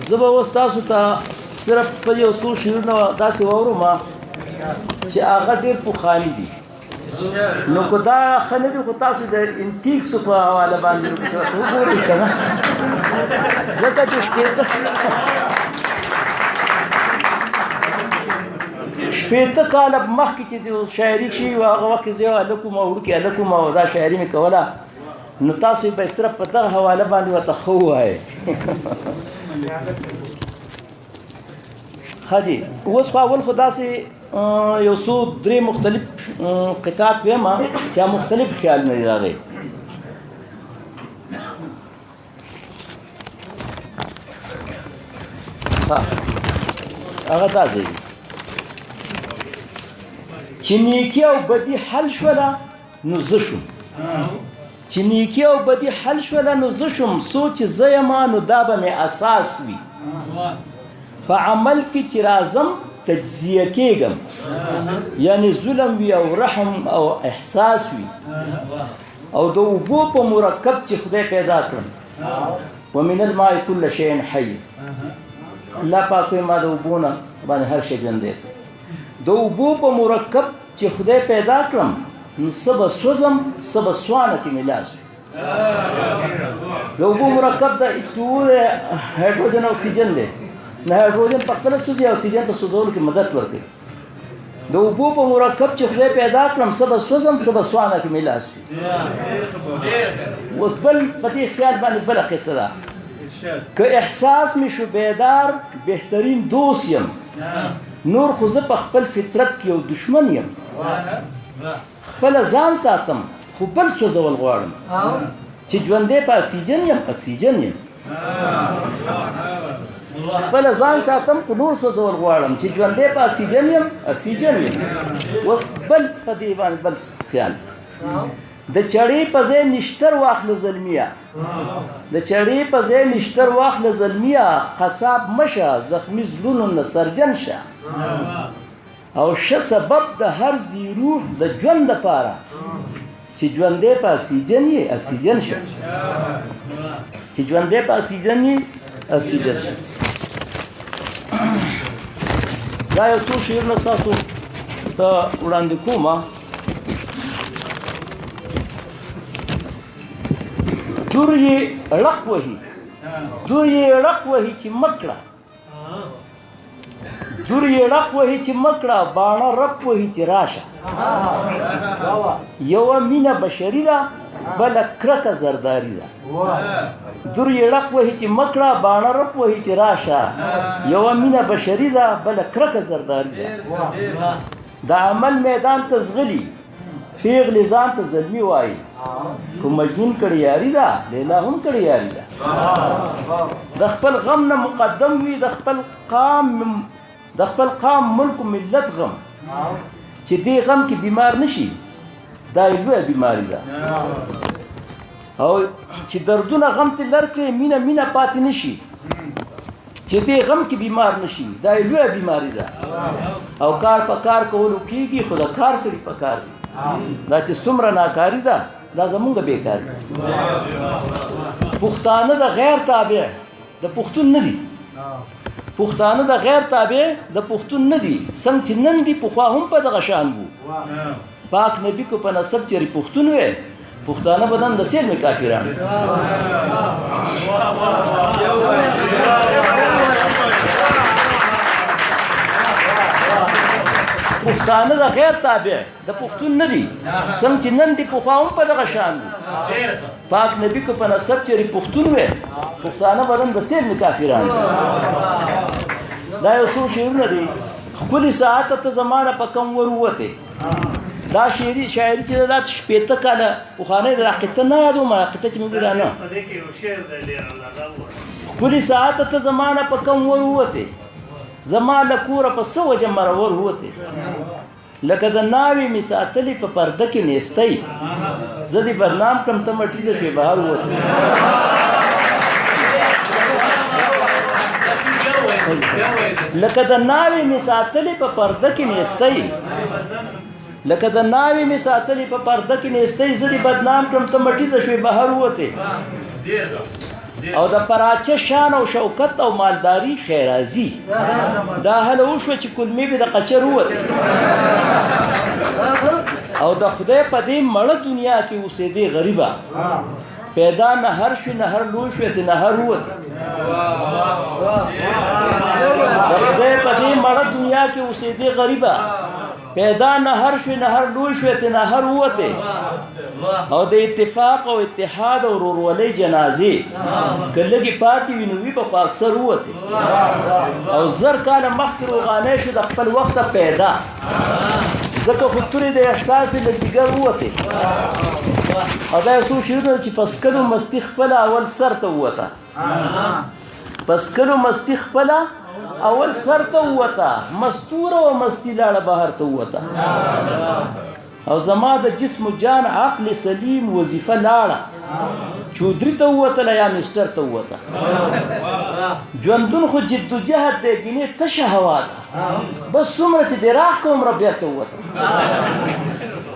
زه به اوس تاسو ته صرف په یو څو شعرونه داسې واورم چې هغه ډېر پخواني دي نو که دا ښه نه دي خو تاسو د انټیکسو په حواله باندې وګورئ که نه ځکه چې شپېته کاله مخکې چې شاعري شوي وه هغه وخت کې زه یو هلک وم او وړوکی هلک وم او دا شاعري مې کوله نو تاسو به صرف په دغه حواله باندې ورته ښه ووایئ ښه جي اوس خو اول خو داسې یو څو درې مختلف قطعات ویم چې مختلف خیالونه دي د هغې هغه دا ځای چې نیکي او بدي حل شوله نو زه شوم چې نیکي او بدي حل شوله نو زه شوم څو چې زه یمه نو دا به مې اساس وي په عمل کې چې راځم تجزیه کېږم یعنی ظلم وي او رحم او احساس وي او د اوبو په مرکب چې خدای پیدا کړم ومن الماء كل شيء حي الله پاک ما د اوبو نه باندې هر شی ژوندی د اوبو په مرکب چې خدای پیدا کړم نو څه به سوځم څه به سوانه کې مې لاس وي د اوبو مرکب د H2O هایدروجن او اکسیجن دی نه هایدروجن په خپله سوځي اکسیجن په سوځولو کې مدد ورکوي د اوبو په مرکب چې خدای پیدا کړم څه به سوځم څه به سوانه کې مې لاس وي اوس بل په دې خیال باندې بله قطعه ده که احساس مې شو بیدار بهترین دوست یم نور خو زه په خپل فطرت کې یو دشمن یم خپله ځان ساتم خو بل سوځول غواړم چې ژوندی په اکسیجن یم خپله ځان ساتم خو نور سوځول غواړم چې ژوندی په اکسیجن یم اوس بل په دې باندې بل خیال د چړې په ځای نشتر واخله زلمیه د چړې په ځای نشتر واخله زلمیه قصاب مشه زخمي زړونو نه سرجن شه او شه سبب د هر زیروح د ژوند دپاره چې ژوندی په اکسیجن یې اکسیجن شه چې ژوندی په اکسیجن یې اکسیجن شه دا یو څو شعرونه ستاسو ته وړاندې کوم دور یې ړق وهي چې مکړه دور یې ړق وهي چې مکړه باڼه رپ وهي چې راشه یوه مینه بشري ده بله کرکه زرداري ده دور یې ړق وهي چې مکړه باڼه رپ وهي چې راشه یوه مینه بشري ده بله کرکه زرداري ده د عمل میدان ته ځغلي پیغلې ځان ته زلمي وایي که مجنون کړې یاري ده لیلا هم کړې یاري ده د خپل غم نه مقدم وي د خپل قام ملک و ملت غم چې دې غم کې بیمار نشي دا یې لویه بیماري ده او چې دردونه غم ته لر کړې مینه پاتې نشي چې دې غم کې بیمار نشي دا یې لویه بیماري ده او کار په کار کولو کېږي خو د کار سړي په کار دی دا چې څومره ناکاري ده دا زمونږ بیکاري پښتانه د غیر تابع د پښتون نه دي پښتانه د غیر تابع د پښتون نه دي څنګه چې نن دي پخوا هم په دغه شان وو پاک نبي کو په نسب چېرې پښتون وې پښتانه به نن د سیل مې کافران پښتانه د غیر تابع د پښتون نه دي څنګه چې نن دي پخوا هم په دغه شان وو پاک نبي کو په نسب چېرې پښتون وې پښتانه به نن د سیل مې کافران دا یو څو شعرونه دي ښکلي ساعته ته زمانه په کم ور ووتې دا شاعري چې دا شپېته کاله پخوانی د قطعه نه یادوم قطعه چې موږ دا نه ښکلي ساعته ته زمانه په کم ور ووتې زما له کوره په څه وجه مرور ووتې لکه د ناوې مې ساتلې په پرده کې نیستی زه دې بدنام کړم ته مټیزه شوې بهر ووتې لکه د ناوې مې ساتلې په پرده کې نیستی لکه د ناوې مې ساتلې په پرده کې نیستی زه دې بدنام کړم ته مټیزه شوې بهر ووتې او د پراچه شان او شوکت او مالداری خیرازي دا هله وشوه چې کلمې به د قچر ووتې او د خدای په دې مړه دنیا کې اوسېدې غریبه پیدا نه هر شي نه هر لوی شو ته نه هر وته د خدای په دې مړه دنیا کې اوسېدې غریبه پیدا نه هر شي نه هر لوی شو ته نه هر وته او د اتفاق او اتحاد او ورورولۍ جنازې کله کې پاتې وینوي په اکثر وته او زر کاله مخکې روغانې شو د خپل وخت پیدا ځکه خطورې د احساس لزیګر وته او دا یو څو شیرونه چې پسکلو مستی خپله اول سر ته ووته پسکلو مستی خپله اول سر ته ووته مستوره او مستی لاړه بهر ته ووته او زما د جسم و جان عقل سلیم وظیفه لاړه چودري ته ووتله یا مستر ته ووته ژوندون خو جد و جهد دی ګینې تشه هوا ده بس څومره چې دې راح کوم را بېرته ووته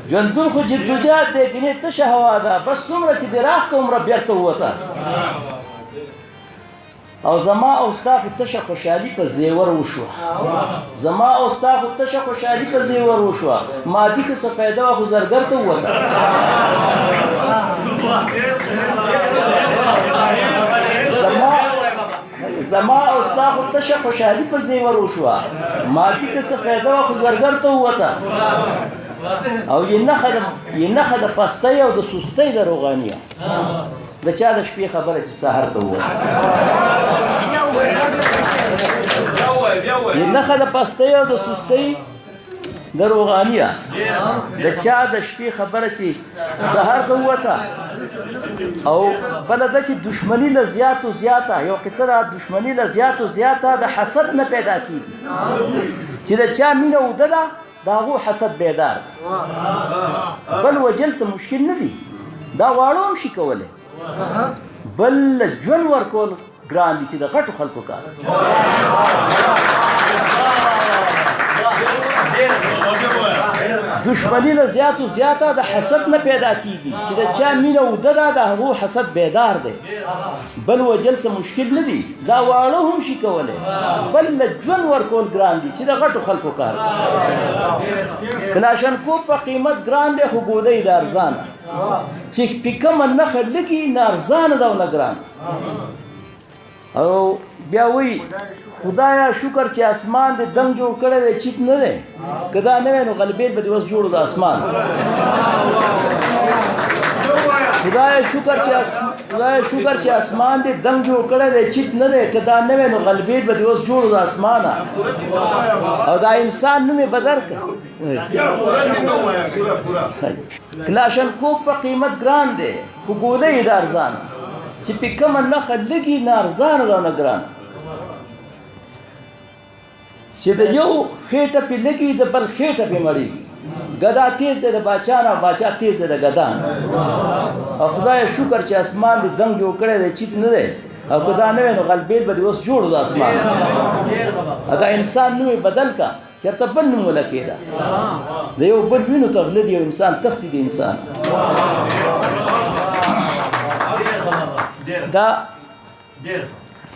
ژوندون خو جد و جهد دی ګینې تشه هوا ده بس څومره چې دې راح کوم را بېرته ووته او زما او ستا خو تشه خوشحالي په زیور وشوه زما او ستا خو تشه خوشحالي په زیور وشوه مادي که څه فایده وه خو زرګر ته ووته زما او ستا خو تشه خوشحالي په زیور وشوه مادي که څه فایده وه خو زرګر ته ووته او یې نښه د پستۍ او د سستۍ د روغانیه د چا د شپې خبره چې سهار ته ووته یې نښه د پستۍ او د سستۍ د روغانیه د چا د شپې خبره چې سهار ته ووته او بله ده چې دشمني له زیاتو زیاته یو قطره دشمني له زیاتو زیاته د حسد نه پیدا کېږي چې د چا مینه اوده ده د هغو حسد بیدار بل وجل څه مشکل نه دي دا واړه هم شي کولی بل ژوند ورکول ګران دي چې د غټو خلکو کار دشمنی له زیاتو زیاته د حسد نه پیدا کیږي چې د چا مینه اوده ده د هغو حسد بیدار دی بل وجل څه مشکل نه دي دا واړه هم شي کولی بل له ژوند ورکول ګران دي چې د غټو خلکو کار کلاشنکوف په قیمت ګران دی خو ګولۍ د ارزانه چې پې کومه نښه لګي نه ارزانه ده او نه ګرانه او بیا وایي خدایا شکر چې اسمان دې دم جوړ کړی دی چیت نه دی که دا نه وی نو غلبیل به دې اوس جوړو د اسمان خدایا شکر چې اسمان دې دم جوړ کړی دی چیت نه دی که دا نه وی نو غلبیل به دې اوس جوړو د اسمانه او دا انسان نوم یې بدر کړ کلاشنکوف په قیمت ګران دی خو ګولۍ یې د ارزانه چې پې کومه نښه لګي نه ارزانه ده او نه ګرانه چې د یو خېټه پې لګي د بل خېټه پې مړېږي ګدا تیز دی د باچا نه او باچا تیز دی د ګدا نه او خدای شکر چې اسمان دې دم جوړ کړی دی چیت نه دی او که دا نه وی نو غلبیل به دې اوس جوړ د اسمان دا انسان نوم یې بدل کا چېرته بل نوم ولکېده د یو بل وینو تغله دی یو انسان تښتي د انسان دا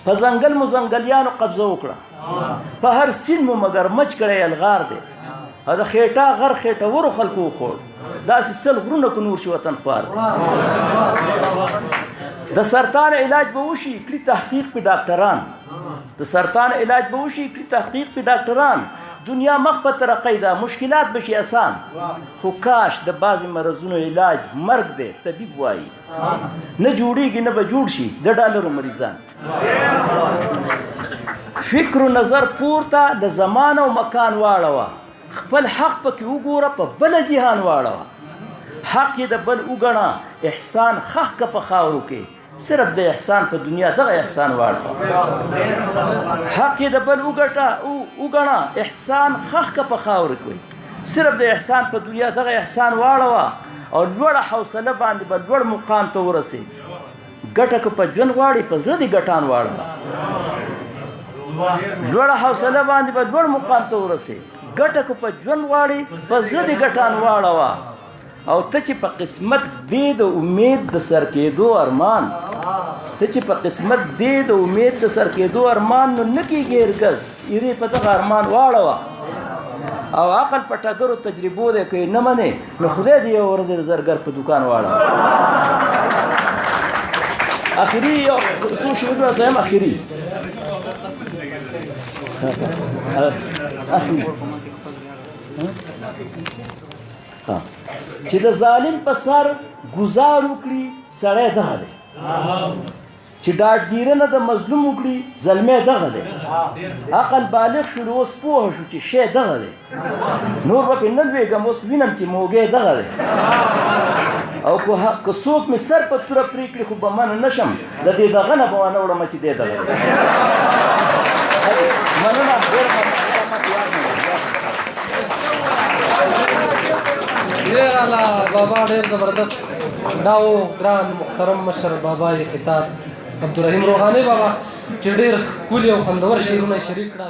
په ځنګل مو ځنګلیانو قبضه وکړه په هر سین مو مګر مچ کړی الغار دی او د خېټه غر خېټه ورو خلکو وخوړ داسې سل غرونه کو نور شي وطن خوار د سرطان علاج به وشي کړي تحقیق په ډاکټران د سرطان علاج به وشي کړي تحقیق په ډاکټران دنیا مخ په ترقۍ ده مشکلات به شي اسان خو کاش د بعضې مرضونو علاج مرګ دی طبیب وایي نه جوړیږي نه به جوړ شي د ډالرو مریضان فکر و نظر پورته د زمان او مکان واړوه خپل حق پکې وګوره په بله جهان واړوه حق یې د بل وګڼه احسان خښ که په خاورو کې صرف د احسان په دنیا دغه احسان واړوه حق یې د بل وګڼه احسان خښ که په خاورو کې صرف د احسان په دنیا دغه احسان واړوه او لوړه حوصله باندې به لوړ مقام ته ورسې ګټه که په ژوند غواړې په زړه دې ګټان واړوه لوړه حوصله باندې به لوړ مقام ته ورسې ګټه که په ژوند غواړې په زړه دې ګټان واړوه او ته چې په قسمت دی د امید د سر کېدو ارمان ته چې په قسمت دې د امید د سر کېدو ارمان نو نه کېږي هرګز ایرې په دغه ارمان واړوه او عقل په ټګرو تجربو دی که نه منې نو خدای دې یوه ورځ د زرګر په دوکان واړوه اخري یو څو شعرونه دویم اخري چې د ظالم په سر ګزار وکړي سړی دغه دی چې ډاډګیرنه د مظلوم وکړي زلمی دغه دی عقل بالغ شو اوس پوه شو چې شی دغه دی نور به پرې نه لوېږم اوس وینم چې موږی دغه دی او که څوک مې سر په توره پرې کړي خو به منع نه شم د دې دغه نه به ونه وړم چې دی دغه دی مننه ډېر ډېر اعلی بابا ډېر زبردست دا و ګران محترم مشر بابا کتاب عبدالرحیم روحاني بابا چې ډېر ښکلي او خوندور شعرونه یې شریک کړه